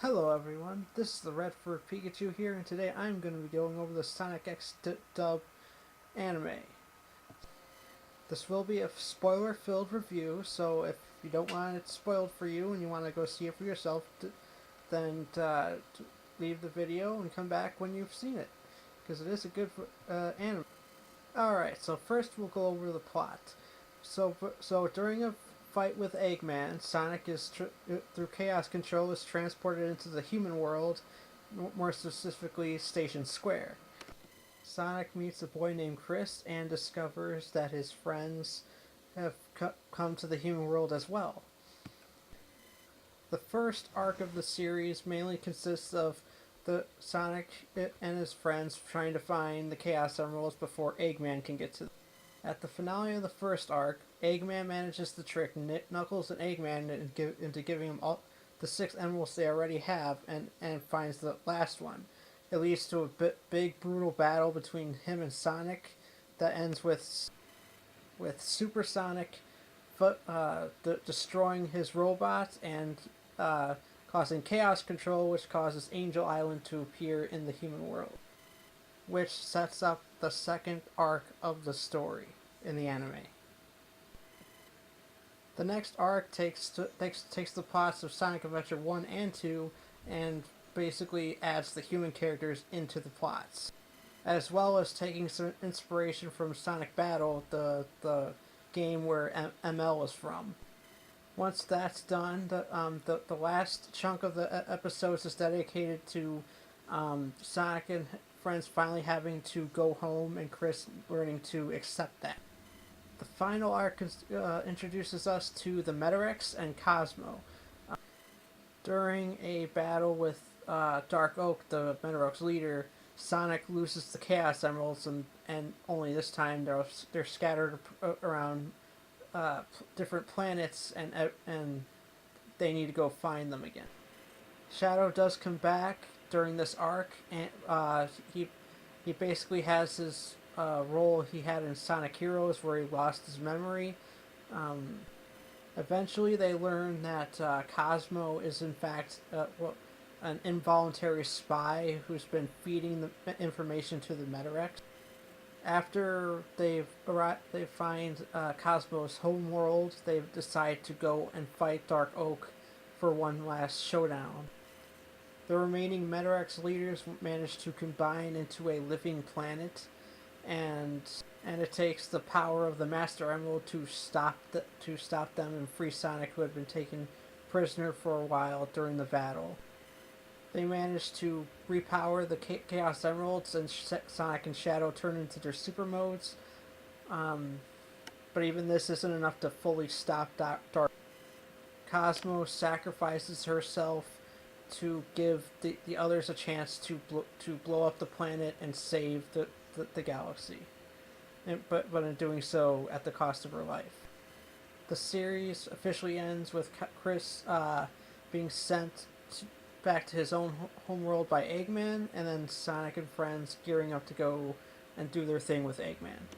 Hello everyone, this is the Redford Pikachu here, and today I'm going to be going over the Sonic X dub anime. This will be a spoiler-filled review, so if you don't want it spoiled for you and you want to go see it for yourself, then leave the video and come back when you've seen it, because it is a good anime. Alright, so first we'll go over the plot. So during a fight with Eggman, Sonic is through Chaos Control is transported into the human world, more specifically Station Square. Sonic meets a boy named Chris and discovers that his friends have come to the human world as well. The first arc of the series mainly consists of the Sonic and his friends trying to find the Chaos Emeralds before Eggman can get to them. At the finale of the first arc, Eggman manages to trick Knuckles and Eggman into giving him all the 6 emeralds they already have, and finds the last one. It leads to a big, brutal battle between him and Sonic that ends with Super Sonic destroying his robots and causing chaos control, which causes Angel Island to appear in the human world, which sets up the second arc of the story in the anime. The next arc takes the plots of Sonic Adventure 1 and 2 and basically adds the human characters into the plots, as well as taking some inspiration from Sonic Battle, the game where ML was from. Once that's done, the last chunk of the episodes is dedicated to Sonic and friends finally having to go home and Chris learning to accept that. The final arc introduces us to the Metarex and Cosmo. During a battle with Dark Oak, the Metarex leader, Sonic loses the Chaos Emeralds, and only this time they're scattered around different planets, and they need to go find them again. Shadow does come back during this arc, and he basically has his role he had in Sonic Heroes, where he lost his memory. Eventually, they learn that Cosmo is in fact an involuntary spy who's been feeding the information to the Metarex. After they find Cosmo's homeworld, they decide to go and fight Dark Oak for one last showdown. The remaining Metarex leaders manage to combine into a living planet, and it takes the power of the Master Emerald to stop them and free Sonic, who had been taken prisoner for a while during the battle. They manage to repower the Chaos Emeralds, and Sonic and Shadow turn into their super modes. But even this isn't enough to fully stop Dark. Cosmo sacrifices herself to give the others a chance to blow up the planet and save the galaxy, but in doing so at the cost of her life. The series officially ends with Chris being sent back to his own homeworld by Eggman, and then Sonic and friends gearing up to go and do their thing with Eggman.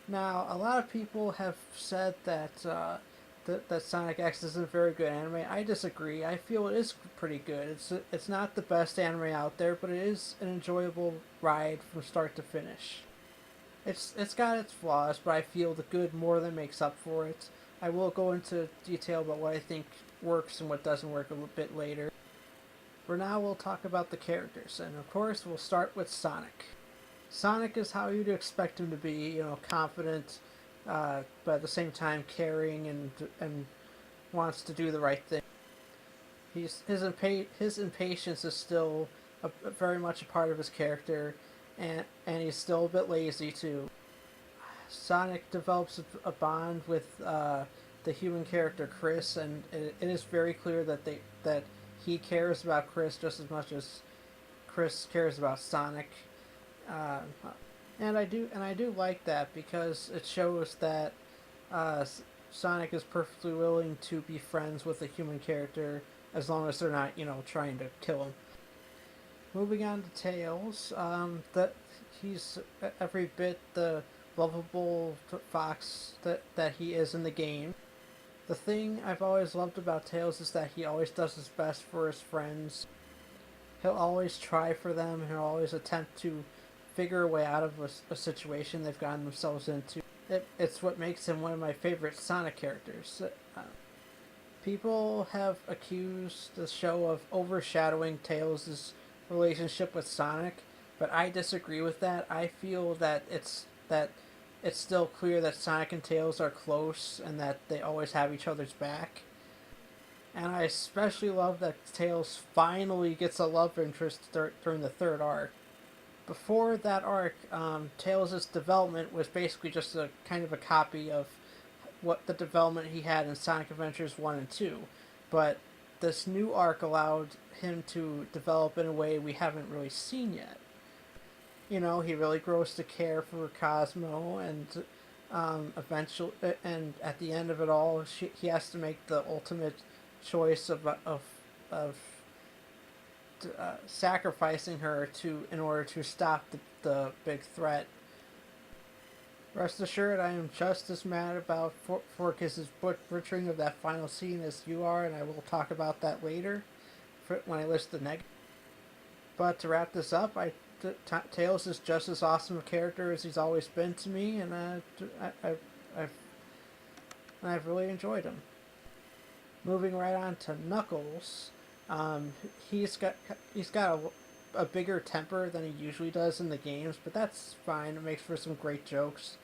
Now, a lot of people have said that that Sonic X isn't a very good anime. I disagree. I feel it is pretty good. It's not the best anime out there, but it is an enjoyable ride from start to finish. It's got its flaws, but I feel the good more than makes up for it. I will go into detail about what I think works and what doesn't work a little bit later. For now, we'll talk about the characters, and of course, we'll start with Sonic. Sonic is how you'd expect him to be, confident, but at the same time caring and wants to do the right thing. His impatience is still very much a part of his character, and he's still a bit lazy too. Sonic develops a bond with the human character Chris, and it is very clear that he cares about Chris just as much as Chris cares about Sonic. And I do like that, because it shows that Sonic is perfectly willing to be friends with a human character as long as they're not, trying to kill him. Moving on to Tails, that he's every bit the lovable fox that he is in the game. The thing I've always loved about Tails is that he always does his best for his friends. He'll always try for them. He'll always attempt to figure a way out of a situation they've gotten themselves into. It's what makes him one of my favorite Sonic characters. People have accused the show of overshadowing Tails' relationship with Sonic, but I disagree with that. I feel that it's still clear that Sonic and Tails are close and that they always have each other's back. And I especially love that Tails finally gets a love interest during the third arc. Before that arc, Tails' development was basically just a kind of a copy of what the development he had in Sonic Adventures 1 and 2. But this new arc allowed him to develop in a way we haven't really seen yet. You know, he really grows to care for Cosmo, and eventually, and at the end of it all, he has to make the ultimate choice of sacrificing her in order to stop the big threat. Rest assured, I am just as mad about Forkis' butchering of that final scene as you are, and I will talk about that later when I list the negatives. But to wrap this up, Tails is just as awesome a character as he's always been to me, and I've really enjoyed him. Moving right on to Knuckles, he's got a bigger temper than he usually does in the games, but that's fine. It makes for some great jokes.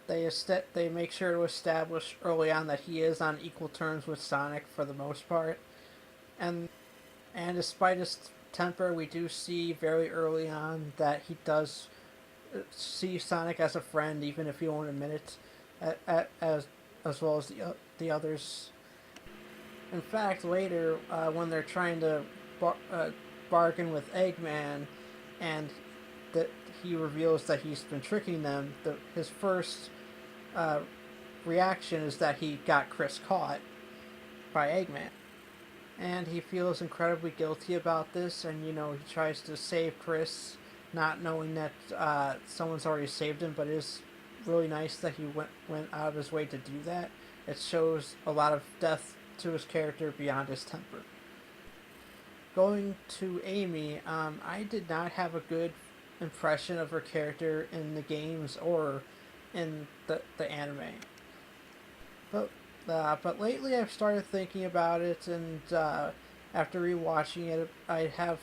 They make sure to establish early on that he is on equal terms with Sonic for the most part, and despite his temper, we do see very early on that he does see Sonic as a friend, even if he won't admit it, as well as the others. In fact, later when they're trying to bargain with Eggman, and that he reveals that he's been tricking them, his first reaction is that he got Chris caught by Eggman. And he feels incredibly guilty about this, and he tries to save Chris, not knowing that someone's already saved him, but it is really nice that he went out of his way to do that. It shows a lot of depth to his character beyond his temper. Going to Amy, I did not have a good impression of her character in the games or in the anime. But lately I've started thinking about it, and after rewatching it, I have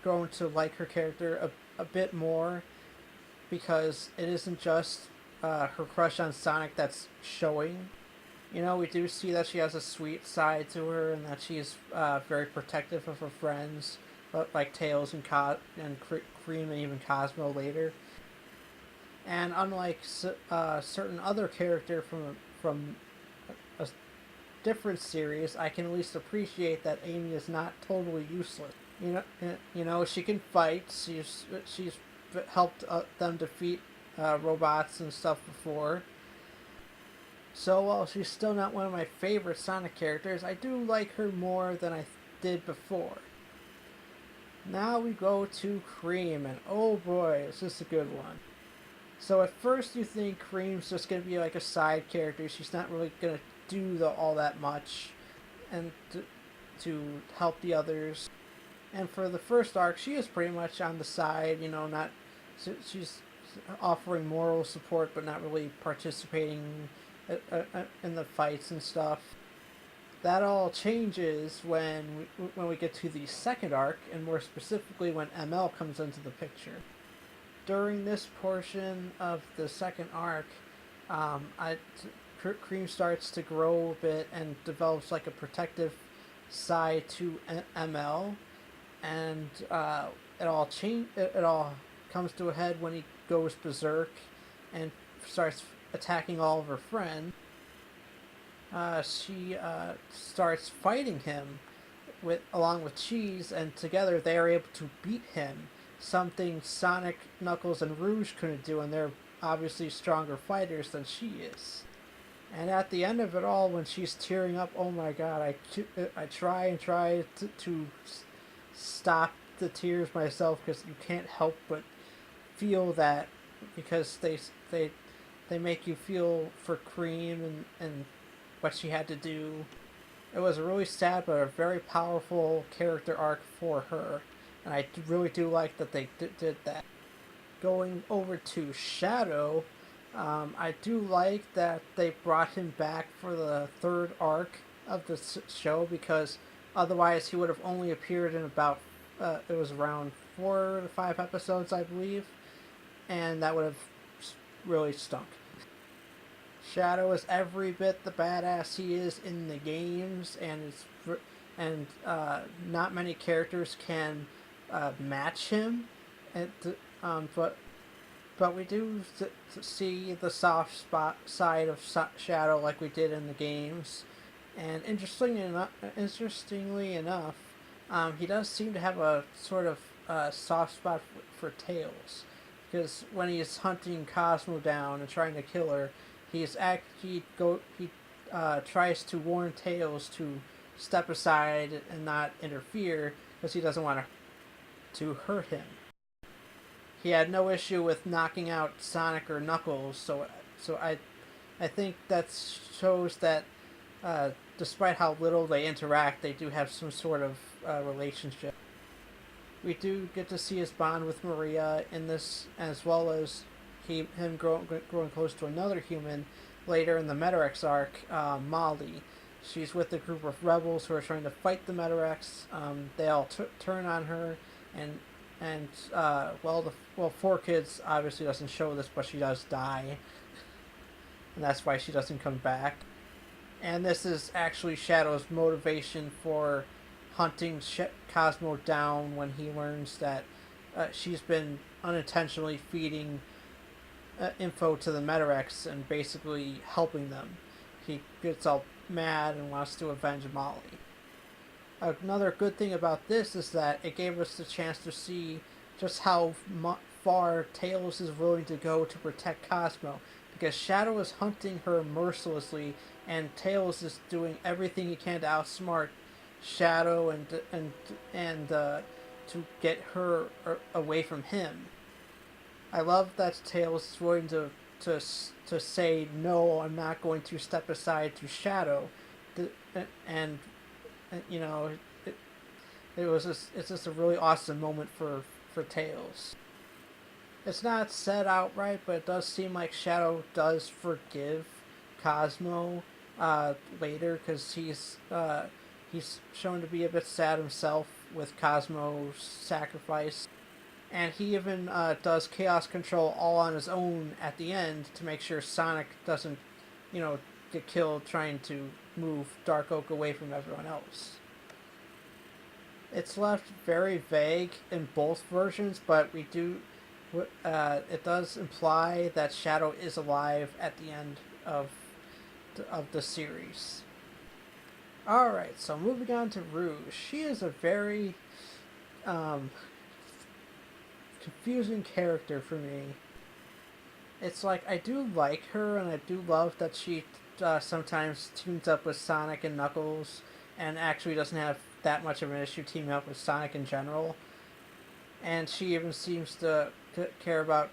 grown to like her character a bit more, because it isn't just her crush on Sonic that's showing. We do see that she has a sweet side to her, and that she's very protective of her friends, like Tails and Cream and even Cosmo later. And unlike certain other character from a different series, I can at least appreciate that Amy is not totally useless. She can fight. She's helped them defeat robots and stuff before. So while she's still not one of my favorite Sonic characters, I do like her more than I did before. Now we go to Cream, and oh boy, is this a good one. So at first you think Cream's just going to be like a side character. She's not really going to do all that much and to help the others. And for the first arc, she is pretty much on the side, she's offering moral support but not really participating in the fights and stuff. That all changes when we get to the second arc, and more specifically when ML comes into the picture. During this portion of the second arc, Cream starts to grow a bit and develops like a protective side to ML, and it all comes to a head when he goes berserk and starts attacking all of her friends. She starts fighting him along with Cheese, and together they are able to beat him. Something Sonic, Knuckles, and Rouge couldn't do, and they're obviously stronger fighters than she is. And at the end of it all, when she's tearing up, oh my god, I try to stop the tears myself, because you can't help but feel that, because they make you feel for Cream, and what she had to do. It was a really sad but a very powerful character arc for her, and I really do like that they did that. Going over to Shadow, I do like that they brought him back for the third arc of the show, because otherwise he would have only appeared in about it was around 4 to 5 episodes, I believe, and that would have really stunk. Shadow is every bit the badass he is in the games, and not many characters can match him. And, but we do see the soft spot side of Shadow like we did in the games, and interestingly enough, he does seem to have a sort of soft spot for Tails, because when he's hunting Cosmo down and trying to kill her, he tries to warn Tails to step aside and not interfere, because he doesn't want to hurt him. He had no issue with knocking out Sonic or Knuckles, so I think that shows that despite how little they interact, they do have some sort of relationship. We do get to see his bond with Maria in this, as well as him growing close to another human later in the Metarex arc, Molly. She's with a group of rebels who are trying to fight the Metarex. They all turn on her, and Four Kids obviously doesn't show this, but she does die, and that's why she doesn't come back. And this is actually Shadow's motivation for hunting Cosmo down, when he learns that she's been unintentionally feeding info to the Metarex and basically helping them. He gets all mad and wants to avenge Molly. Another good thing about this is that it gave us the chance to see just how far Tails is willing to go to protect Cosmo, because Shadow is hunting her mercilessly, and Tails is doing everything he can to outsmart Shadow and to get her away from him. I love that Tails is willing to say, no, I'm not going to step aside to Shadow, and you know, it's just a really awesome moment for Tails. It's not said outright, but it does seem like Shadow does forgive Cosmo later, because he's shown to be a bit sad himself with Cosmo's sacrifice. And he even does chaos control all on his own at the end to make sure Sonic doesn't, get killed trying to move Dark Oak away from everyone else. It's left very vague in both versions, but it does imply that Shadow is alive at the end of the series. Alright, so moving on to Rouge. She is a very confusing character for me. It's like, I do like her, and I do love that she sometimes teams up with Sonic and Knuckles, and actually doesn't have that much of an issue teaming up with Sonic in general. And she even seems to care about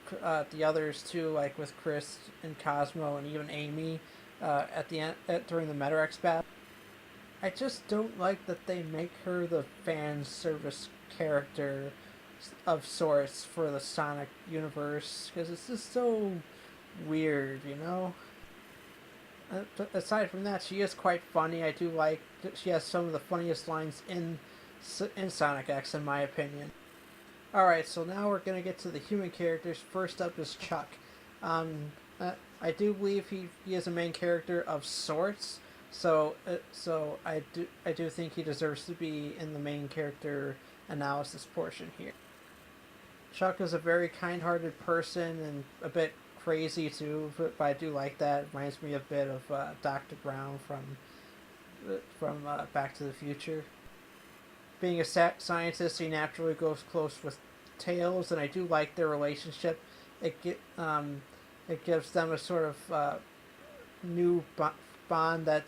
the others too, like with Chris and Cosmo and even Amy at the end during the Metarex battle. I just don't like that they make her the fan service character of sorts for the Sonic universe, because it's just so weird, Aside from that, she is quite funny. I do like that she has some of the funniest lines in Sonic X, in my opinion. Alright, so now we're going to get to the human characters. First up is Chuck. I do believe he is a main character of sorts, so I do think he deserves to be in the main character analysis portion here. Chuck is a very kind-hearted person and a bit crazy too, but I do like that. It reminds me a bit of Dr. Brown from Back to the Future. Being a scientist, he naturally goes close with Tails, and I do like their relationship. It gives them a sort of new bond that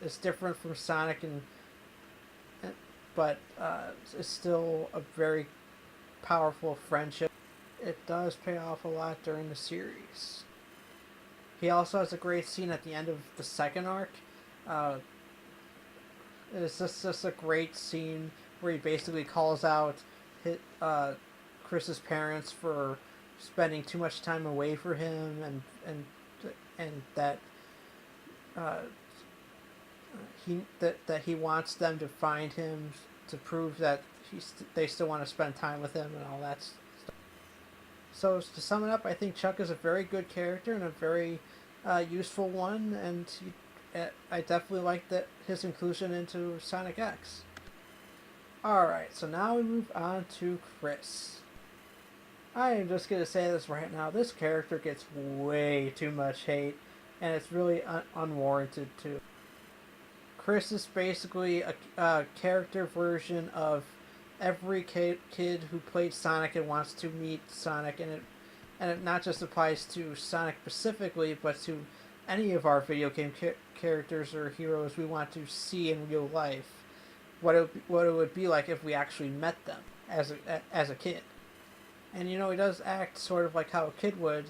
is different from Sonic, but it's still a very powerful friendship. It does pay off a lot during the series. He also has a great scene at the end of the second arc. Uh, it's just a great scene where he basically calls out Chris's parents for spending too much time away from him, and that uh, that he wants them to find him to prove that they still want to spend time with him and all that stuff. So to sum it up, I think Chuck is a very good character and a very useful one, and I definitely like that his inclusion into Sonic X. Alright, so now we move on to Chris. I am just going to say this right now. This character gets way too much hate, and it's really unwarranted too. Chris is basically a character version of every kid who played Sonic and wants to meet Sonic, and it not just applies to Sonic specifically, but to any of our video game characters or heroes we want to see in real life. What it would be like if we actually met them as a kid. And he does act sort of like how a kid would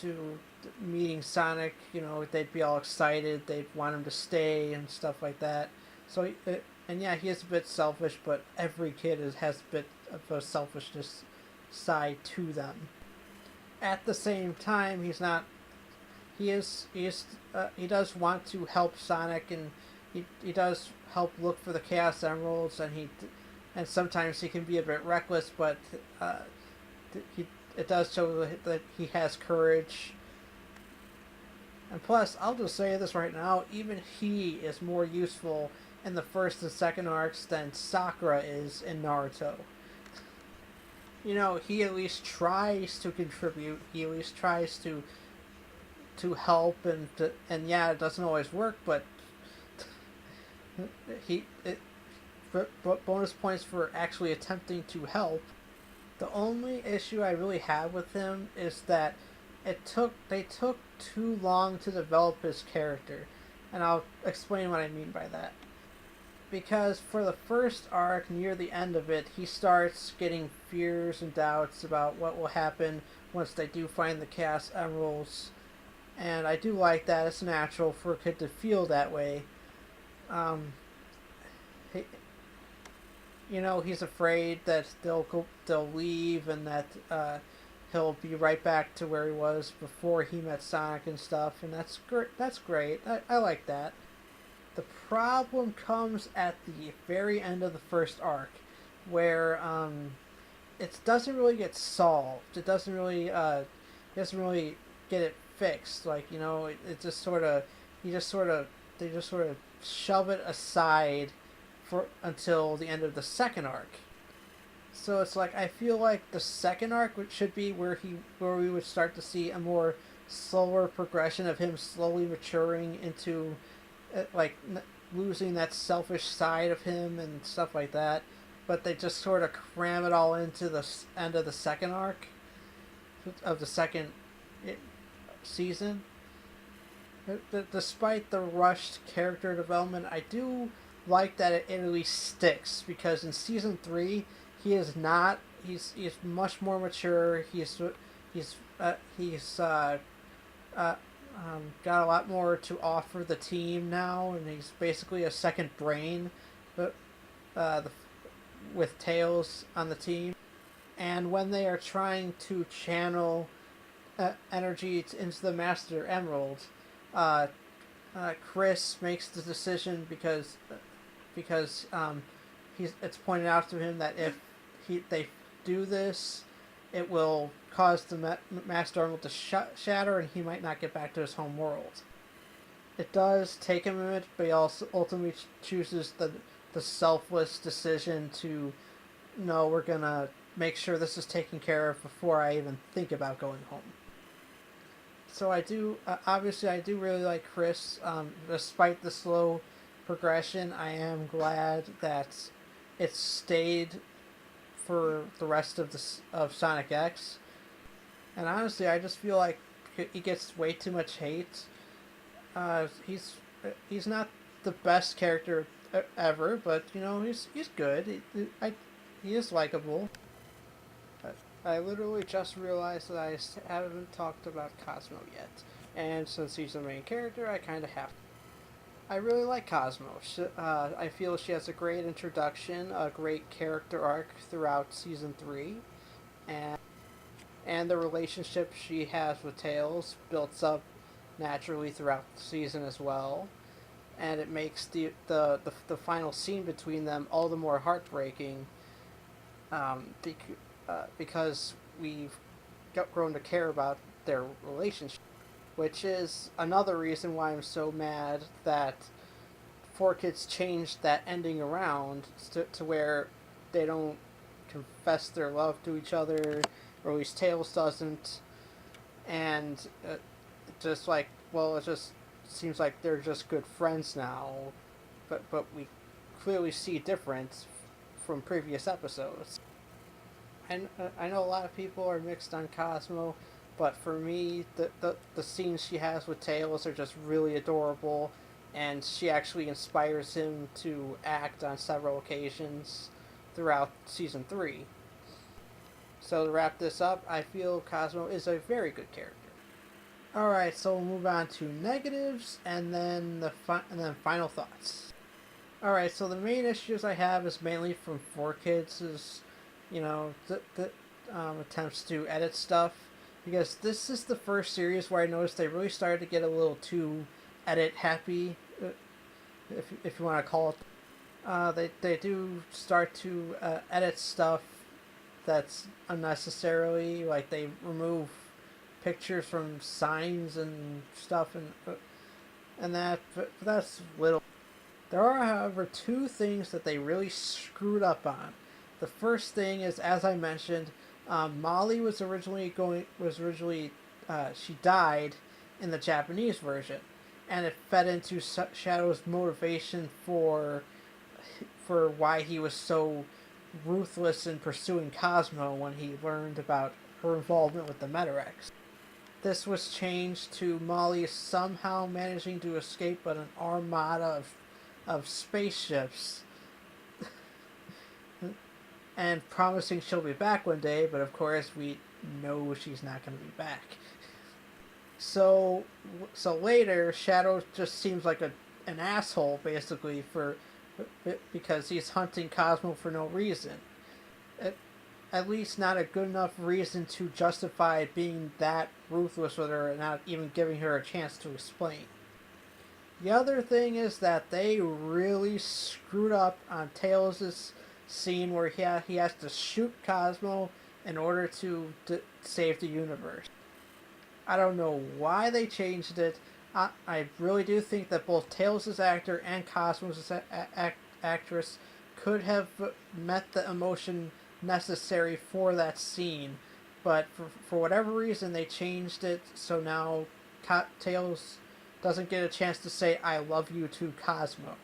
to meeting Sonic. They'd be all excited, they'd want him to stay and stuff like that. So and yeah, he is a bit selfish, but every kid has a bit of a selfishness side to them. At the same time, he's not. He does want to help Sonic, and he does help look for the Chaos Emeralds, and sometimes he can be a bit reckless, but it does show that he has courage. And plus, I'll just say this right now, even he is more useful in the first and second arcs than Sakura is in Naruto. He at least tries to contribute. He at least tries to help, and yeah, it doesn't always work, but bonus points for actually attempting to help. The only issue I really have with him is that they took too long to develop his character, and I'll explain what I mean by that. Because for the first arc, near the end of it, he starts getting fears and doubts about what will happen once they do find the Chaos Emeralds, and I do like that. It's natural for a kid to feel that way. He's afraid that they'll leave, and that he'll be right back to where he was before he met Sonic and stuff, and that's great. I like that. The problem comes at the very end of the first arc, where it doesn't really get solved. It doesn't really get it fixed. Like, it just sort of they just sort of shove it aside until the end of the second arc. So it's like, I feel like the second arc should be where we would start to see a more slower progression of him slowly maturing into losing that selfish side of him and stuff like that. But they just sort of cram it all into the end of the second arc of the second season. Despite the rushed character development, I do like that it at least sticks, because in season 3 he is not. He's much more mature. He's got a lot more to offer the team now, and he's basically a second brain, but with Tails on the team. And when they are trying to channel energy into the Master Emerald, Chris makes the decision because it's pointed out to him that if they do this, it will cause the Master Emerald to shatter, and he might not get back to his home world. It does take him a minute, but he also ultimately chooses the selfless decision to, no, we're gonna make sure this is taken care of before I even think about going home. So I do really like Chris. Despite the slow progression, I am glad that it stayed for the rest of Sonic X. And honestly, I just feel like he gets way too much hate. He's not the best character ever, but he's good. He is likable. I literally just realized that I haven't talked about Cosmo yet. and since she's the main character, I kind of have to. I really like Cosmo. I feel she has a great introduction, a great character arc throughout season 3, and the relationship she has with Tails builds up naturally throughout the season as well, and it makes the final scene between them all the more heartbreaking, because we've grown to care about their relationship, which is another reason why I'm so mad that 4Kids changed that ending around to where they don't confess their love to each other, or at least Tails doesn't, and just like, well, it just seems like they're just good friends now, but we clearly see difference from previous episodes. And I know a lot of people are mixed on Cosmo, but for me, the scenes she has with Tails are just really adorable, and she actually inspires him to act on several occasions throughout season 3. So to wrap this up, I feel Cosmo is a very good character. Alright, so we'll move on to negatives and then final thoughts. Alright, so the main issues I have is mainly from 4Kids, is, attempts to edit stuff. Because this is the first series where I noticed they really started to get a little too edit happy, if you want to call it. They do start to edit stuff that's unnecessarily, like they remove pictures from signs and stuff, and that, but that's little. There are, however, two things that they really screwed up on. The first thing is, as I mentioned, Molly was originally she died in the Japanese version, and it fed into Shadow's motivation for why he was so ruthless in pursuing Cosmo when he learned about her involvement with the Metarex. This was changed to Molly somehow managing to escape on an armada of spaceships and promising she'll be back one day, but of course we know she's not going to be back. So later, Shadow just seems like an asshole, basically, because he's hunting Cosmo for no reason. At least not a good enough reason to justify being that ruthless with her and not even giving her a chance to explain. The other thing is that they really screwed up on Tails' scene where he has to shoot Cosmo in order to save the universe. I don't know why they changed it. I really do think that both Tails' actor and Cosmo's actress could have met the emotion necessary for that scene, but for whatever reason they changed it so now Tails doesn't get a chance to say "I love you" to Cosmo.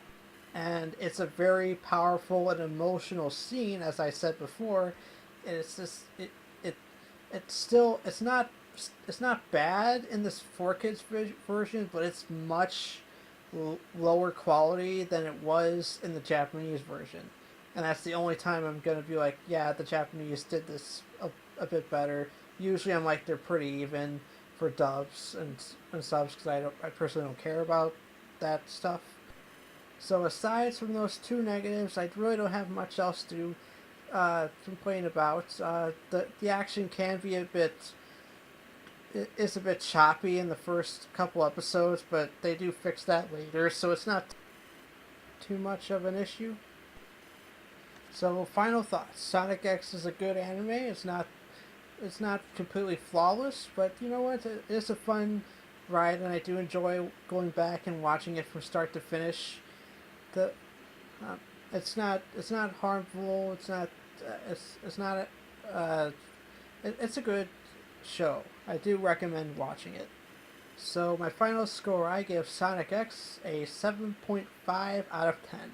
And it's a very powerful and emotional scene, as I said before. And it's just it's not bad in this 4Kids version, but it's much lower quality than it was in the Japanese version. And that's the only time I'm gonna be like, yeah, the Japanese did this a bit better. Usually I'm like, they're pretty even for dubs and subs, because I personally don't care about that stuff. So aside from those two negatives, I really don't have much else to complain about. The action can be a bit choppy in the first couple episodes, but they do fix that later, so it's not too much of an issue. So final thoughts: Sonic X is a good anime. It's not completely flawless, but you know what? It's a fun ride, and I do enjoy going back and watching it from start to finish. It's not harmful. It's a good show. I do recommend watching it. So my final score, I give Sonic X a 7.5 out of 10.